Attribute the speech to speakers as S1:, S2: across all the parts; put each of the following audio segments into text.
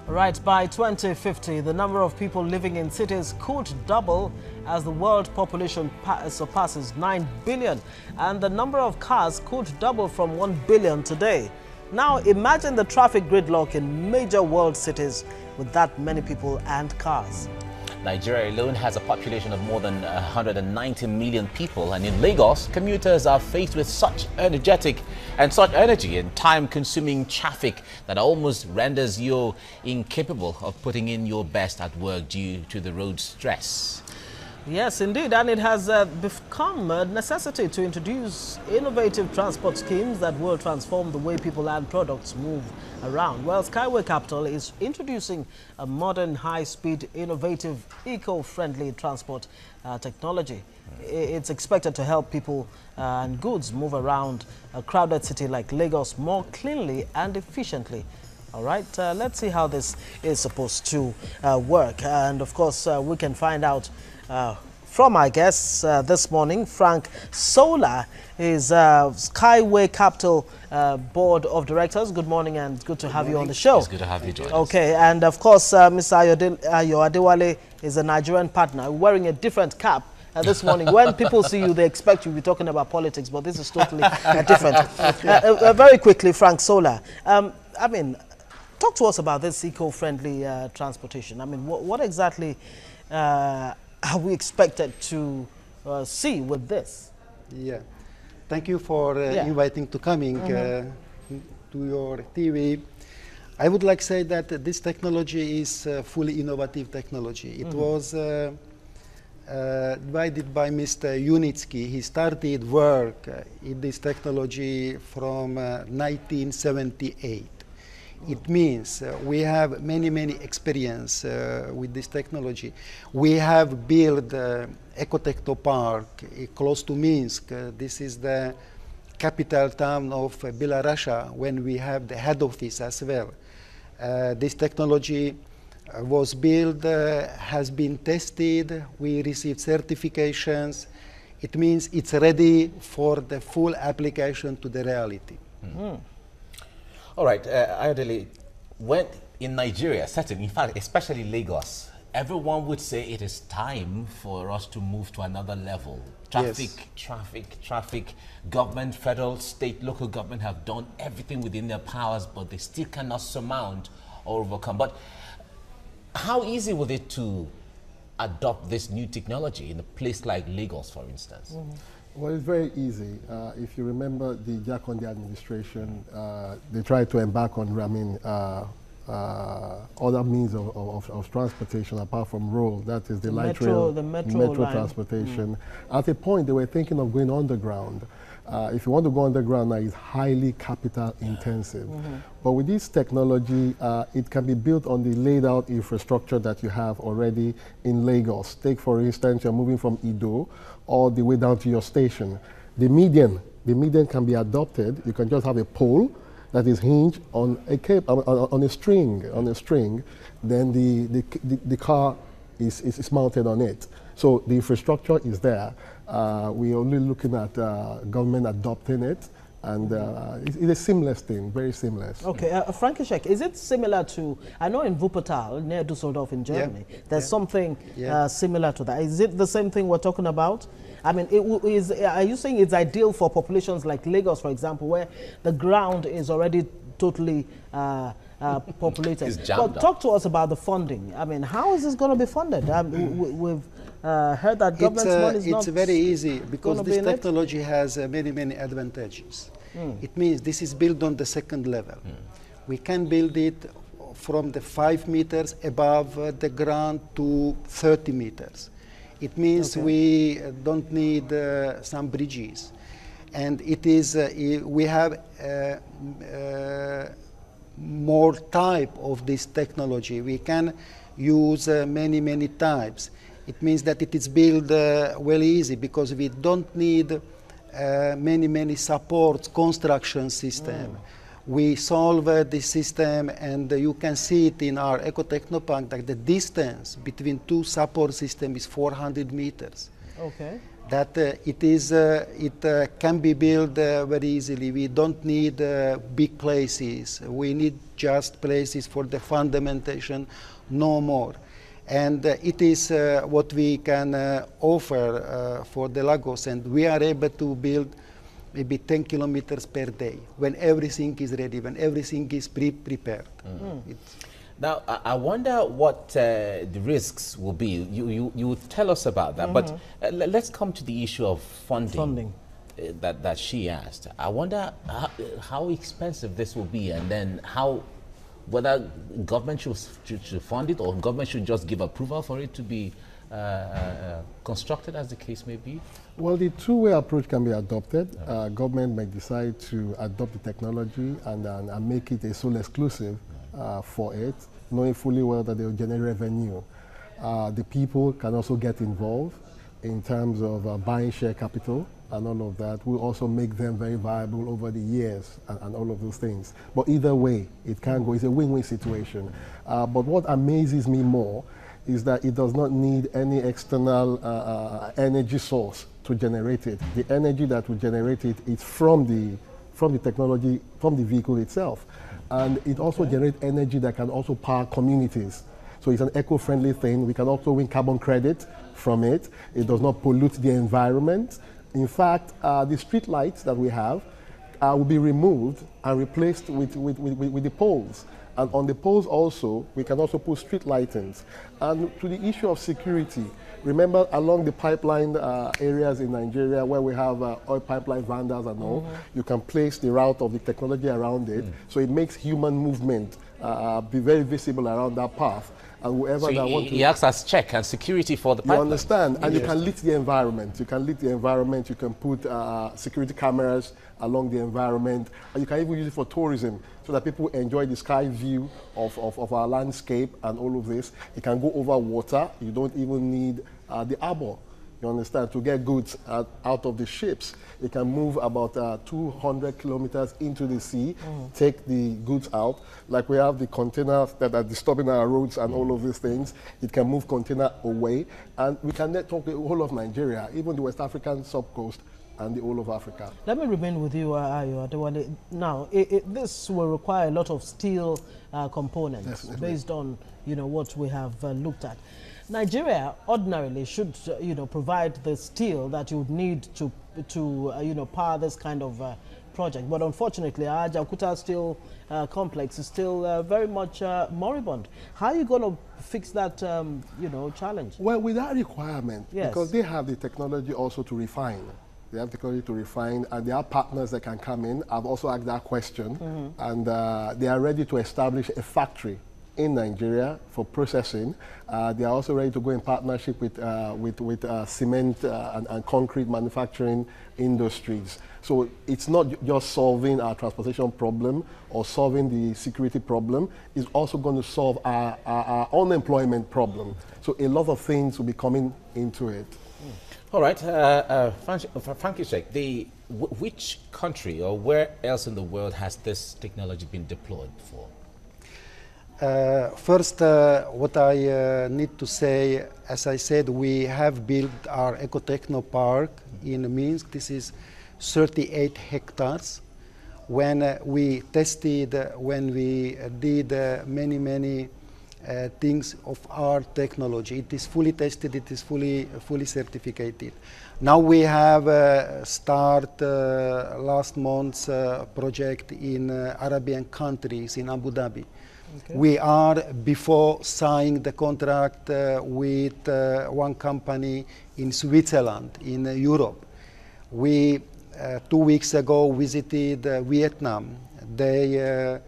S1: Right, by 2050, the number of people living in cities could double as the world population surpasses 9 billion, and the number of cars could double from 1 billion today. Now, imagine the traffic gridlock in major world cities with that many people and cars.
S2: Nigeria alone has a population of more than 190 million people, and in Lagos, commuters are faced with such energy and time-consuming traffic that almost renders you incapable of putting in your best at work due to the road stress.
S1: Yes, indeed, and it has become a necessity to introduce innovative transport schemes that will transform the way people and products move around. Well, SkyWay Capital is introducing a modern, high-speed, innovative, eco-friendly transport technology. It's expected to help people and goods move around a crowded city like Lagos more cleanly and efficiently. All right, let's see how this is supposed to work. And of course, we can find out from our guests this morning. Frank Sola is SkyWay Capital Board of Directors. Good morning and good to have you on the show.
S2: It's good to have you join us.
S1: Okay, and of course, Mr. Ayo Adewale is a Nigerian partner wearing a different cap. This morning, when people see you, they expect you to be talking about politics, but this is totally different. Very quickly, Frank Sola, I mean, talk to us about this eco-friendly transportation. I mean, what exactly are we expected to see with this?
S3: Yeah, thank you for inviting to coming to your TV. I would like to say that this technology is fully innovative technology. It was divided by Mr. Unitsky. He started work in this technology from 1978. It means we have many experience with this technology. We have built Ecotechno Park close to Minsk. This is the capital town of Belarus, when we have the head office as well. This technology was built, has been tested. We received certifications. It means it's ready for the full application to the reality.
S2: All right, Ayodele, when in Nigeria, certainly, in fact, especially Lagos, everyone would say it is time for us to move to another level. Traffic. Government, federal, state, local government have done everything within their powers, but they still cannot surmount or overcome. But how easy was it to adopt this new technology in a place like Lagos, for instance?
S4: Well, it's very easy. If you remember the Jakonde administration, they tried to embark on, other means of transportation apart from road. That is the light rail,
S1: the metro
S4: transportation. At a point, they were thinking of going underground. If you want to go underground now, it's highly capital intensive. But with this technology, it can be built on the laid out infrastructure that you have already in Lagos. Take, for instance, you're moving from Ido all the way down to your station. The median can be adopted. You can just have a pole that is hinged on a on a string. Then the car is mounted on it. So the infrastructure is there. We're only looking at government adopting it, and it's a seamless thing, very seamless.
S1: Okay, Frankishek, is it similar to, I know in Wuppertal, near Düsseldorf in Germany, there's something similar to that. Is it the same thing we're talking about? I mean, are you saying it's ideal for populations like Lagos, for example, where the ground is already totally populated? But talk to us about the funding. I mean, how is this going to be funded? We've heard that government money is not.
S3: It's very easy because this technology has many advantages. It means this is built on the second level. We can build it from the 5 meters above the ground to 30 meters. It means we don't need some bridges, and it is we have more type of this technology. We can use many types. It means that it is built well easy because we don't need many supports construction system. We solve this system, and you can see it in our Ecotechno Park that the distance between two support systems is 400 meters.
S1: Okay.
S3: that it can be built very easily. We don't need big places. We need just places for the fundamentation, no more. And it is what we can offer for the Lagos, and we are able to build maybe 10 kilometers per day when everything is ready, when everything is prepared.
S2: Now, I wonder what the risks will be. You will tell us about that, but let's come to the issue of funding. That she asked. I wonder how expensive this will be, and then whether government should fund it or government should just give approval for it to be constructed, as the case may be.
S4: Well, the two-way approach can be adopted. Government may decide to adopt the technology and make it a sole exclusive for it, knowing fully well that they will generate revenue. The people can also get involved in terms of buying share capital and all of that. Will also make them very viable over the years and all of those things. But either way, it can go. It's a win-win situation. But what amazes me more is that it does not need any external energy source to generate it. The energy that will generate it is from the technology, from the vehicle itself. And it also generates energy that can also power communities. So it's an eco-friendly thing. We can also win carbon credit from it. It does not pollute the environment. In fact, the street lights that we have will be removed and replaced with the poles. And on the poles also, we can also put street lightings. And to the issue of security, remember along the pipeline areas in Nigeria where we have oil pipeline vandals and all, you can place the route of the technology around it. So it makes human movement be very visible around that path. And whoever
S2: so
S4: that wants to...
S2: He acts as check and security for the pipeline.
S4: You understand? And you can lit the environment. You can lit the environment. You can put security cameras along the environment. And you can even use it for tourism so that people enjoy the sky view of our landscape and all of this. It can go over water. You don't even need the arbor. You understand? To get goods out of the ships, it can move about 200 kilometers into the sea, take the goods out. Like we have the containers that are disturbing our roads and all of these things. It can move container away, and we can network the whole of Nigeria, even the West African subcoast and the whole of Africa. Let
S1: me remain with you, Ayo Adewale. Now, this will require a lot of steel components. Definitely. Based on what we have looked at. Nigeria ordinarily should, provide the steel that you would need to power this kind of project. But unfortunately, our Jakarta steel complex is still very much moribund. How are you going to fix that, challenge?
S4: Well, without requirement, because they have the technology also to refine. They have technology to refine, and there are partners that can come in. I've also asked that question, and they are ready to establish a factory in Nigeria for processing. They are also ready to go in partnership with cement and concrete manufacturing industries. So it's not just solving our transportation problem or solving the security problem. It's also going to solve our unemployment problem. So a lot of things will be coming into it.
S2: All right, Frankie, which country or where else in the world has this technology been deployed before?
S3: First, what I need to say, as I said, we have built our Ecotechno Park in Minsk. This is 38 hectares. When we tested, when we did many things of our technology, it is fully tested, it is fully certificated. Now we have start last month's project in Arabian countries, in Abu Dhabi. Okay. We are before signing the contract with one company in Switzerland, in Europe. We 2 weeks ago visited Vietnam. They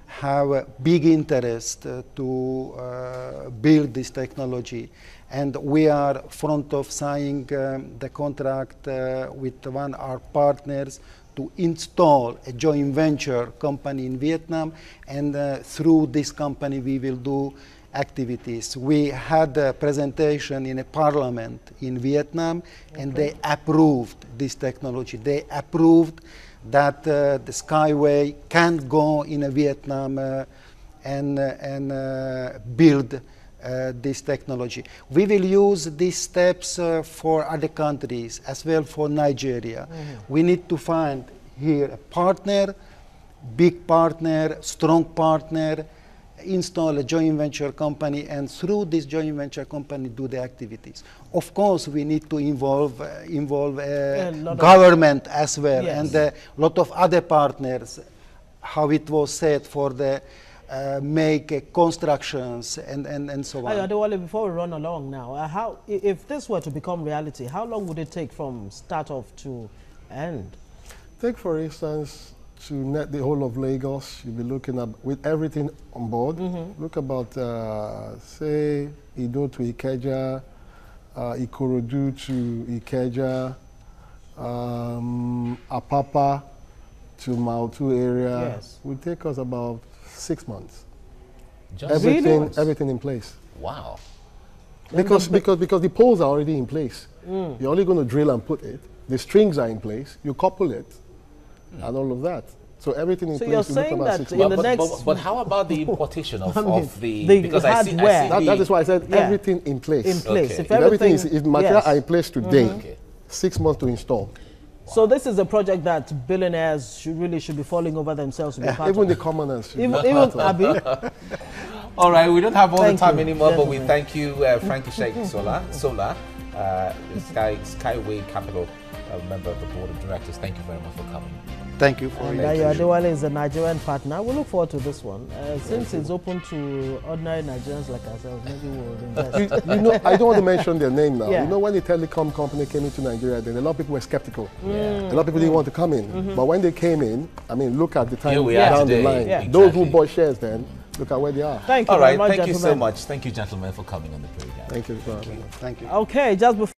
S3: have a big interest to build this technology, and we are front of signing the contract with one of our partners to install a joint venture company in Vietnam, and through this company we will do activities. We had a presentation in a parliament in Vietnam, and they approved this technology. They approved that the SkyWay can go in Vietnam and build this technology. We will use these steps for other countries as well, for Nigeria. We need to find here a partner, big partner, strong partner, install a joint venture company, and through this joint venture company do the activities. Of course, we need to involve government as well,
S1: yes,
S3: and a lot of other partners, how it was said, for the make constructions and so on.
S1: Adewale, before we run along now, if this were to become reality, how long would it take from start off to end?
S4: Take, for instance, to net the whole of Lagos, you'll be looking at, with everything on board, look about, say, Ido to Ikeja, Ikorodu to Ikeja, Apapa to Mautu area.
S1: Yes.
S4: Will take us about 6 months.
S2: Just
S4: Everything in place.
S2: wow.
S4: Because the poles are already in place. You're only going to drill and put it. The strings are in place. You couple it, and all of that. So everything in
S1: So
S4: place.
S1: you're
S4: You look
S1: saying
S4: about
S1: that
S4: 6
S1: in
S4: months.
S1: the next...
S2: But how about the importation of, the
S1: the
S2: because I see
S1: hardware.
S4: That is why I said
S1: Yeah.
S4: everything in place.
S1: in place.
S2: Okay.
S1: If
S4: If everything is,
S1: everything,
S4: if material
S1: yes.
S4: are in place today,
S2: Okay.
S4: 6 months to install.
S1: So this is a project that billionaires should be falling over themselves to be part
S4: Even
S1: of.
S4: the commoners. should be
S1: Even
S4: part of it.
S1: Abi,
S2: All right, we don't have all
S1: Thank
S2: the time
S1: you,
S2: anymore, but we
S1: gentlemen.
S2: thank you, Frankie Sheikh Sola, SkyWay Capital, member of the board of directors. Thank you very much for coming.
S3: Thank you for
S1: and
S3: your
S1: Dayo Adewale is a Nigerian partner. We look forward to this one. Since it's open to ordinary Nigerians like ourselves, maybe we'll invest.
S4: You know, I don't want to mention their name now.
S1: Yeah.
S4: You know, when the telecom company came into Nigeria, then a lot of people were skeptical.
S2: Yeah.
S4: A lot of people didn't want to come in. But when they came in, I mean, look at the time
S2: Here we are
S4: down
S2: today.
S4: the line.
S1: Yeah.
S4: Those who
S2: Exactly.
S4: bought shares then, look at where they are.
S1: Thank you
S2: All
S1: very
S2: right,
S1: much,
S2: thank you so
S1: gentlemen.
S2: much. Thank you, gentlemen, for coming on the program.
S4: Thank you.
S3: Thank you.
S1: Okay, just before